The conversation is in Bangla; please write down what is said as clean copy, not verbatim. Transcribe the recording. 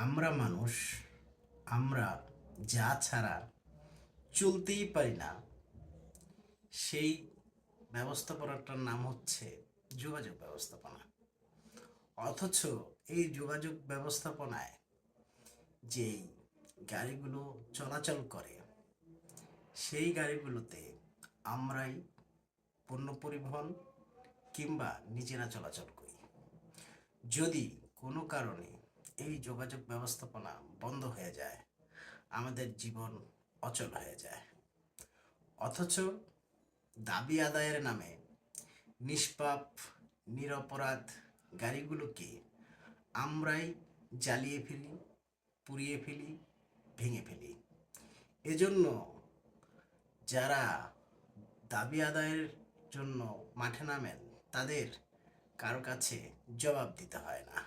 আমরা মানুষ, আমরা যা ছাড়া চলতেই পারি না, সেই ব্যবস্থাপনাটার নাম হচ্ছে যোগাযোগ ব্যবস্থাপনা। অথচ এই যোগাযোগ ব্যবস্থাপনায় যেই গাড়িগুলো চলাচল করে, সেই গাড়িগুলোতে আমরাই পণ্য পরিবহন কিংবা নিজেরা চলাচল করি। যদি কোনো কারণে এই যোগাযোগ ব্যবস্থাপনা বন্ধ হয়ে যায়, আমাদের জীবন অচল হয়ে যায়। অথচ দাবি আদায়ের নামে নিষ্পাপ নিরপরাধ গাড়িগুলোকে আমরাই জ্বালিয়ে ফেলি, পুড়িয়ে ফেলি, ভেঙে ফেলি। এজন্য যারা দাবি আদায়ের জন্য মাঠে নামেন, তাদের কারো কাছে জবাব দিতে হয় না।